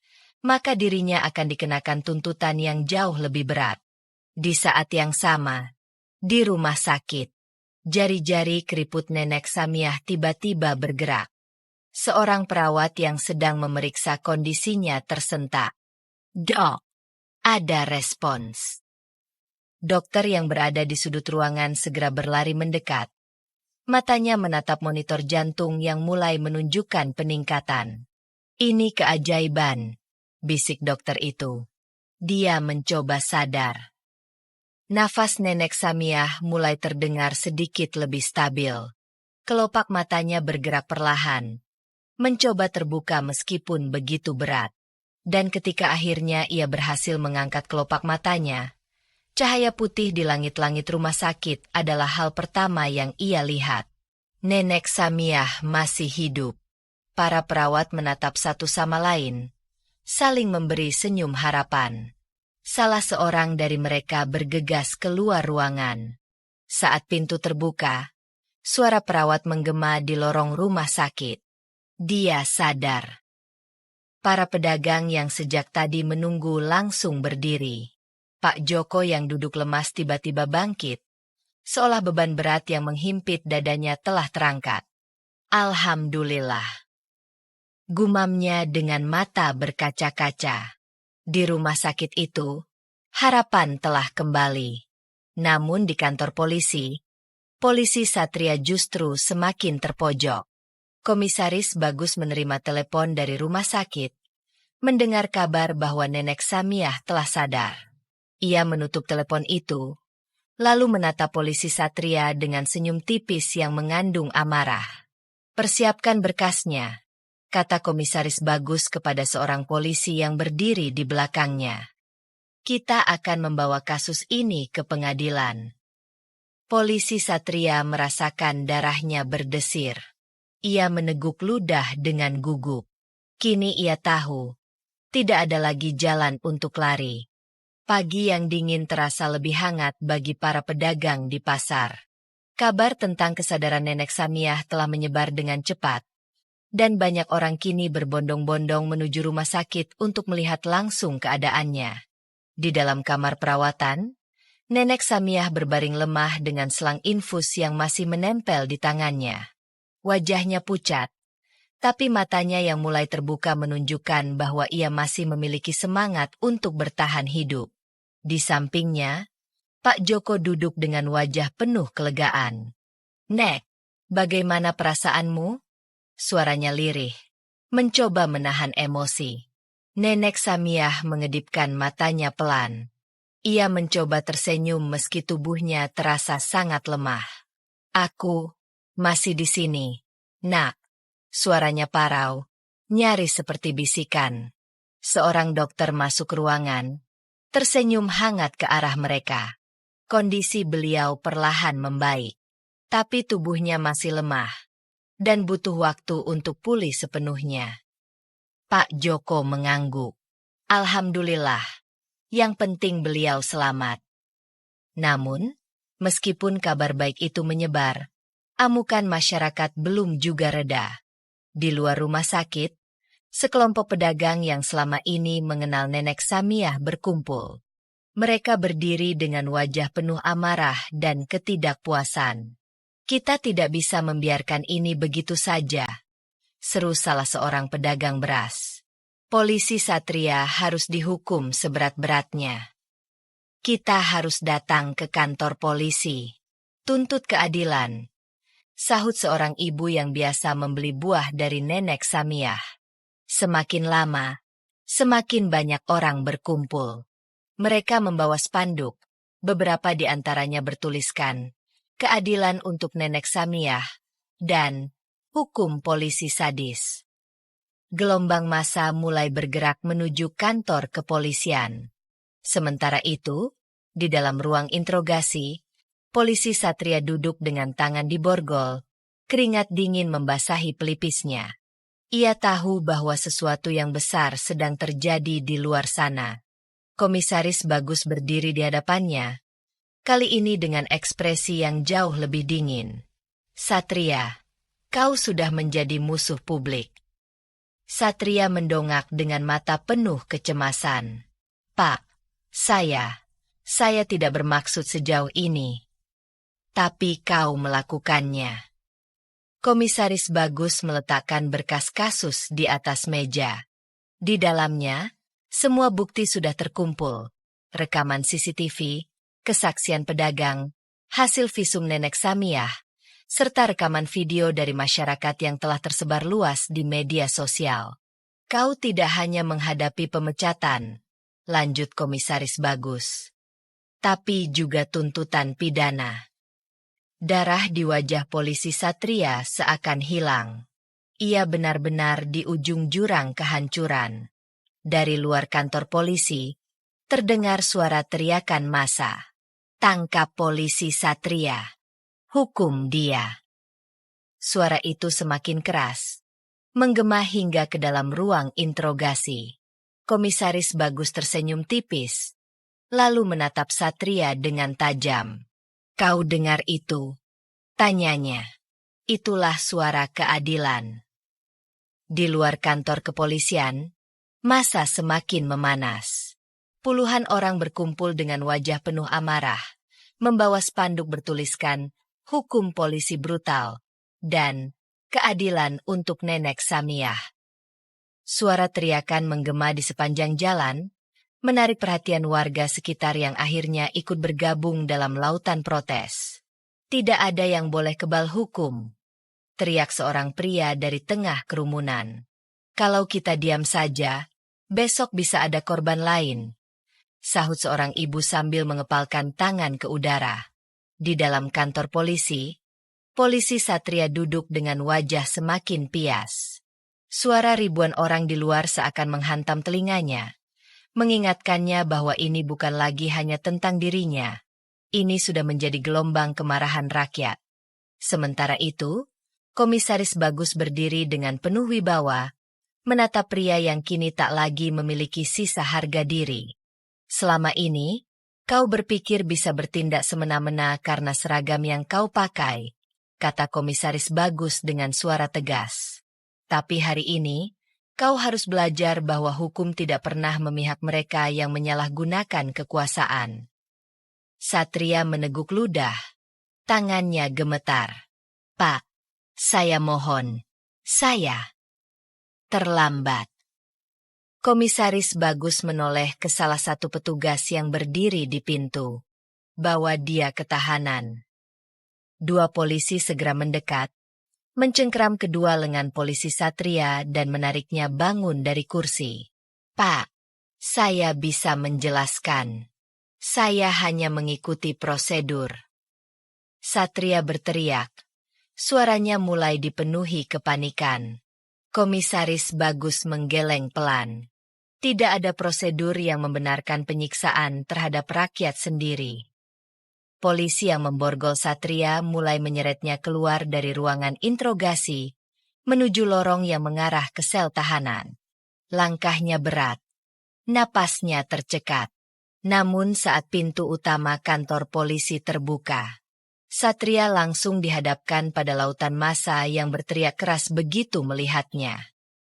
maka dirinya akan dikenakan tuntutan yang jauh lebih berat. Di saat yang sama, di rumah sakit, jari-jari keriput Nenek Samiah tiba-tiba bergerak. Seorang perawat yang sedang memeriksa kondisinya tersentak. Dok, ada respons. Dokter yang berada di sudut ruangan segera berlari mendekat. Matanya menatap monitor jantung yang mulai menunjukkan peningkatan. Ini keajaiban, bisik dokter itu. Dia mencoba sadar. Nafas Nenek Samiah mulai terdengar sedikit lebih stabil. Kelopak matanya bergerak perlahan, mencoba terbuka meskipun begitu berat. Dan ketika akhirnya ia berhasil mengangkat kelopak matanya, cahaya putih di langit-langit rumah sakit adalah hal pertama yang ia lihat. Nenek Samiah masih hidup. Para perawat menatap satu sama lain, saling memberi senyum harapan. Salah seorang dari mereka bergegas keluar ruangan. Saat pintu terbuka, suara perawat menggema di lorong rumah sakit. Dia sadar. Para pedagang yang sejak tadi menunggu langsung berdiri. Pak Joko yang duduk lemas tiba-tiba bangkit, seolah beban berat yang menghimpit dadanya telah terangkat. Alhamdulillah. Gumamnya dengan mata berkaca-kaca. Di rumah sakit itu, harapan telah kembali. Namun di kantor polisi Satria justru semakin terpojok. Komisaris Bagus menerima telepon dari rumah sakit, mendengar kabar bahwa Nenek Samiah telah sadar. Ia menutup telepon itu, lalu menatap polisi Satria dengan senyum tipis yang mengandung amarah. Persiapkan berkasnya, kata Komisaris Bagus kepada seorang polisi yang berdiri di belakangnya. Kita akan membawa kasus ini ke pengadilan. Polisi Satria merasakan darahnya berdesir. Ia meneguk ludah dengan gugup. Kini ia tahu, tidak ada lagi jalan untuk lari. Pagi yang dingin terasa lebih hangat bagi para pedagang di pasar. Kabar tentang kesadaran Nenek Samiah telah menyebar dengan cepat, dan banyak orang kini berbondong-bondong menuju rumah sakit untuk melihat langsung keadaannya. Di dalam kamar perawatan, Nenek Samiah berbaring lemah dengan selang infus yang masih menempel di tangannya. Wajahnya pucat, tapi matanya yang mulai terbuka menunjukkan bahwa ia masih memiliki semangat untuk bertahan hidup. Di sampingnya, Pak Joko duduk dengan wajah penuh kelegaan. Nek, bagaimana perasaanmu? Suaranya lirih, mencoba menahan emosi. Nenek Samiah mengedipkan matanya pelan. Ia mencoba tersenyum meski tubuhnya terasa sangat lemah. Aku masih di sini, Nak. Suaranya parau, nyaris seperti bisikan. Seorang dokter masuk ruangan, tersenyum hangat ke arah mereka. Kondisi beliau perlahan membaik, tapi tubuhnya masih lemah dan butuh waktu untuk pulih sepenuhnya. Pak Joko mengangguk. Alhamdulillah, yang penting beliau selamat. Namun, meskipun kabar baik itu menyebar, amukan masyarakat belum juga reda. Di luar rumah sakit, sekelompok pedagang yang selama ini mengenal Nenek Samiah berkumpul. Mereka berdiri dengan wajah penuh amarah dan ketidakpuasan. Kita tidak bisa membiarkan ini begitu saja, seru salah seorang pedagang beras. Polisi Satria harus dihukum seberat-beratnya. Kita harus datang ke kantor polisi, tuntut keadilan, sahut seorang ibu yang biasa membeli buah dari Nenek Samiah. Semakin lama, semakin banyak orang berkumpul. Mereka membawa spanduk, beberapa di antaranya bertuliskan, keadilan untuk Nenek Samiah, dan hukum polisi sadis. Gelombang massa mulai bergerak menuju kantor kepolisian. Sementara itu, di dalam ruang interogasi, polisi Satria duduk dengan tangan di borgol, keringat dingin membasahi pelipisnya. Ia tahu bahwa sesuatu yang besar sedang terjadi di luar sana. Komisaris Bagus berdiri di hadapannya, kali ini dengan ekspresi yang jauh lebih dingin. Satria, kau sudah menjadi musuh publik. Satria mendongak dengan mata penuh kecemasan. Pak, saya tidak bermaksud sejauh ini. Tapi kau melakukannya. Komisaris Bagus meletakkan berkas kasus di atas meja. Di dalamnya, Semua bukti sudah terkumpul. Rekaman CCTV, kesaksian pedagang, hasil visum nenek Samiah, serta rekaman video dari masyarakat yang telah tersebar luas di media sosial. Kau tidak hanya menghadapi pemecatan, lanjut Komisaris Bagus, tapi juga tuntutan pidana. Darah di wajah polisi Satria seakan hilang. Ia benar-benar di ujung jurang kehancuran. Dari luar kantor polisi, terdengar suara teriakan massa. Tangkap polisi Satria. Hukum dia. Suara itu semakin keras, menggema hingga ke dalam ruang interogasi. Komisaris Bagus tersenyum tipis, lalu menatap Satria dengan tajam. Kau dengar itu? Tanyanya. Itulah suara keadilan. Di luar kantor kepolisian, massa semakin memanas. Puluhan orang berkumpul dengan wajah penuh amarah, membawa spanduk bertuliskan, "Hukum polisi brutal," dan "Keadilan untuk Nenek Samiah." Suara teriakan menggema di sepanjang jalan, menarik perhatian warga sekitar yang akhirnya ikut bergabung dalam lautan protes. Tidak ada yang boleh kebal hukum, teriak seorang pria dari tengah kerumunan. Kalau kita diam saja, besok bisa ada korban lain, sahut seorang ibu sambil mengepalkan tangan ke udara. Di dalam kantor polisi, polisi Satria duduk dengan wajah semakin pias. Suara ribuan orang di luar seakan menghantam telinganya, mengingatkannya bahwa ini bukan lagi hanya tentang dirinya. Ini sudah menjadi gelombang kemarahan rakyat. Sementara itu, Komisaris Bagus berdiri dengan penuh wibawa, menatap pria yang kini tak lagi memiliki sisa harga diri. Selama ini, kau berpikir bisa bertindak semena-mena karena seragam yang kau pakai, kata Komisaris Bagus dengan suara tegas. Tapi hari ini, kau harus belajar bahwa hukum tidak pernah memihak mereka yang menyalahgunakan kekuasaan. Satria meneguk ludah. Tangannya gemetar. Pak, saya mohon. Saya. Terlambat. Komisaris Bagus menoleh ke salah satu petugas yang berdiri di pintu. Bawa dia ke tahanan. Dua polisi segera mendekat, mencengkeram kedua lengan polisi Satria dan menariknya bangun dari kursi. Pak, saya bisa menjelaskan. Saya hanya mengikuti prosedur. Satria berteriak. Suaranya mulai dipenuhi kepanikan. Komisaris Bagus menggeleng pelan. Tidak ada prosedur yang membenarkan penyiksaan terhadap rakyat sendiri. Polisi yang memborgol Satria mulai menyeretnya keluar dari ruangan interogasi, menuju lorong yang mengarah ke sel tahanan. Langkahnya berat, napasnya tercekat. Namun saat pintu utama kantor polisi terbuka, Satria langsung dihadapkan pada lautan massa yang berteriak keras begitu melihatnya.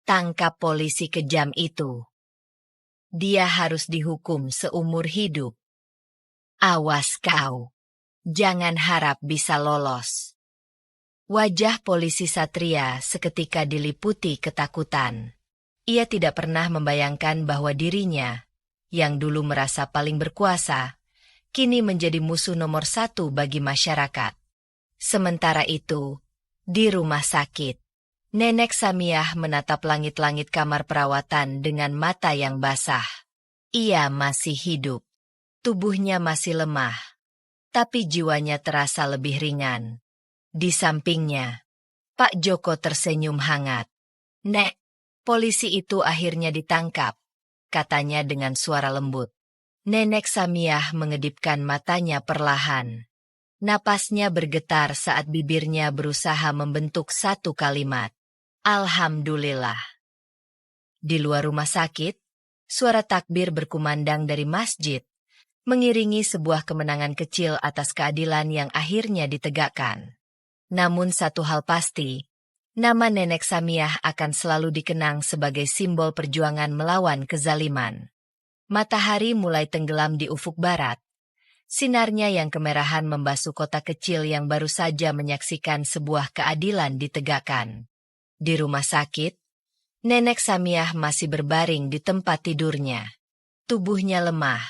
Tangkap polisi kejam itu. Dia harus dihukum seumur hidup. Awas kau. Jangan harap bisa lolos. Wajah polisi Satria seketika diliputi ketakutan. Ia tidak pernah membayangkan bahwa dirinya, yang dulu merasa paling berkuasa, kini menjadi musuh nomor satu bagi masyarakat. Sementara itu, di rumah sakit, Nenek Samiah menatap langit-langit kamar perawatan dengan mata yang basah. Ia masih hidup. Tubuhnya masih lemah, tapi jiwanya terasa lebih ringan. Di sampingnya, Pak Joko tersenyum hangat. Nek, polisi itu akhirnya ditangkap, katanya dengan suara lembut. Nenek Samiah mengedipkan matanya perlahan. Napasnya bergetar saat bibirnya berusaha membentuk satu kalimat. Alhamdulillah. Di luar rumah sakit, suara takbir berkumandang dari masjid, mengiringi sebuah kemenangan kecil atas keadilan yang akhirnya ditegakkan. Namun satu hal pasti, nama Nenek Samiah akan selalu dikenang sebagai simbol perjuangan melawan kezaliman. Matahari mulai tenggelam di ufuk barat. Sinarnya yang kemerahan membasuh kota kecil yang baru saja menyaksikan sebuah keadilan ditegakkan. Di rumah sakit, Nenek Samiah masih berbaring di tempat tidurnya. Tubuhnya lemah,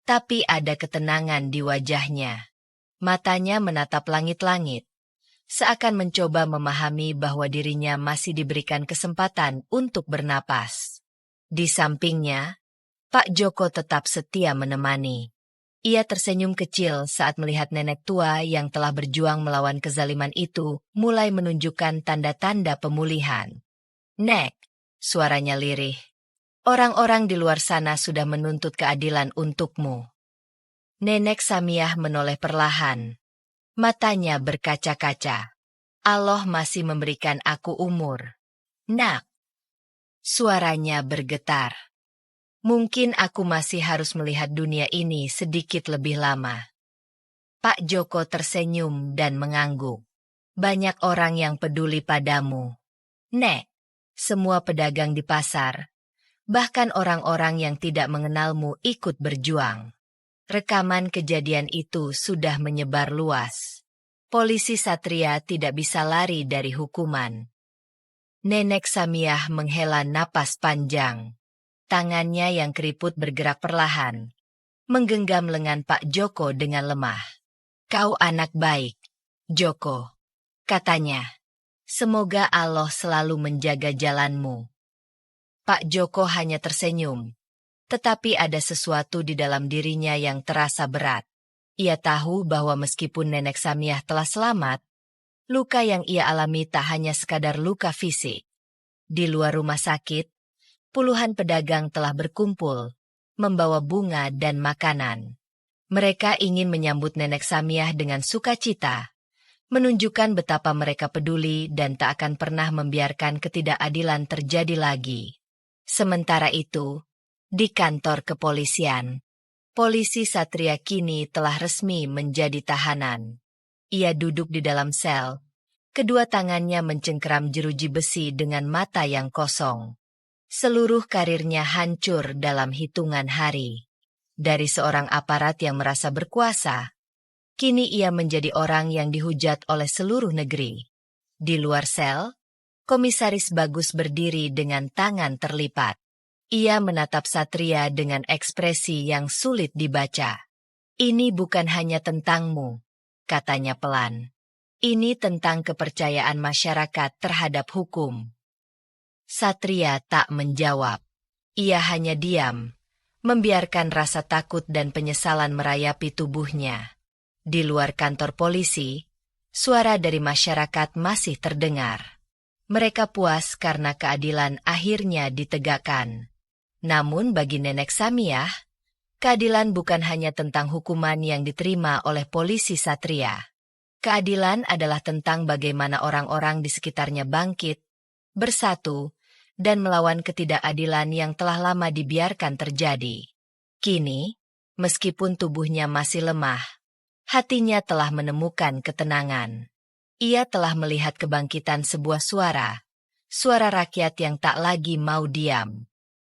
tapi ada ketenangan di wajahnya. Matanya menatap langit-langit, seakan mencoba memahami bahwa dirinya masih diberikan kesempatan untuk bernapas. Di sampingnya, Pak Joko tetap setia menemani. Ia tersenyum kecil saat melihat nenek tua yang telah berjuang melawan kezaliman itu mulai menunjukkan tanda-tanda pemulihan. "Nek," suaranya lirih, "orang-orang di luar sana sudah menuntut keadilan untukmu." Nenek Samiah menoleh perlahan. Matanya berkaca-kaca. "Allah masih memberikan aku umur, Nak." Suaranya bergetar. "Mungkin aku masih harus melihat dunia ini sedikit lebih lama." Pak Joko tersenyum dan mengangguk. "Banyak orang yang peduli padamu, Nek. Semua pedagang di pasar, bahkan orang-orang yang tidak mengenalmu ikut berjuang." Rekaman kejadian itu sudah menyebar luas. Polisi Satria tidak bisa lari dari hukuman. Nenek Samiah menghela napas panjang. Tangannya yang keriput bergerak perlahan, menggenggam lengan Pak Joko dengan lemah. "Kau anak baik, Joko," katanya. "Semoga Allah selalu menjaga jalanmu." Pak Joko hanya tersenyum, tetapi ada sesuatu di dalam dirinya yang terasa berat. Ia tahu bahwa meskipun Nenek Samiah telah selamat, luka yang ia alami tak hanya sekadar luka fisik. Di luar rumah sakit, puluhan pedagang telah berkumpul, membawa bunga dan makanan. Mereka ingin menyambut Nenek Samiah dengan sukacita, menunjukkan betapa mereka peduli dan tak akan pernah membiarkan ketidakadilan terjadi lagi. Sementara itu, di kantor kepolisian, polisi Satria kini telah resmi menjadi tahanan. Ia duduk di dalam sel, kedua tangannya mencengkeram jeruji besi dengan mata yang kosong. Seluruh karirnya hancur dalam hitungan hari. Dari seorang aparat yang merasa berkuasa, kini ia menjadi orang yang dihujat oleh seluruh negeri. Di luar sel, Komisaris Bagus berdiri dengan tangan terlipat. Ia menatap Satria dengan ekspresi yang sulit dibaca. "Ini bukan hanya tentangmu," katanya pelan. "Ini tentang kepercayaan masyarakat terhadap hukum." Satria tak menjawab. Ia hanya diam, membiarkan rasa takut dan penyesalan merayapi tubuhnya. Di luar kantor polisi, suara dari masyarakat masih terdengar. Mereka puas karena keadilan akhirnya ditegakkan. Namun bagi Nenek Samiah, keadilan bukan hanya tentang hukuman yang diterima oleh polisi Satria. Keadilan adalah tentang bagaimana orang-orang di sekitarnya bangkit, bersatu, dan melawan ketidakadilan yang telah lama dibiarkan terjadi. Kini, meskipun tubuhnya masih lemah, hatinya telah menemukan ketenangan. Ia telah melihat kebangkitan sebuah suara rakyat yang tak lagi mau diam.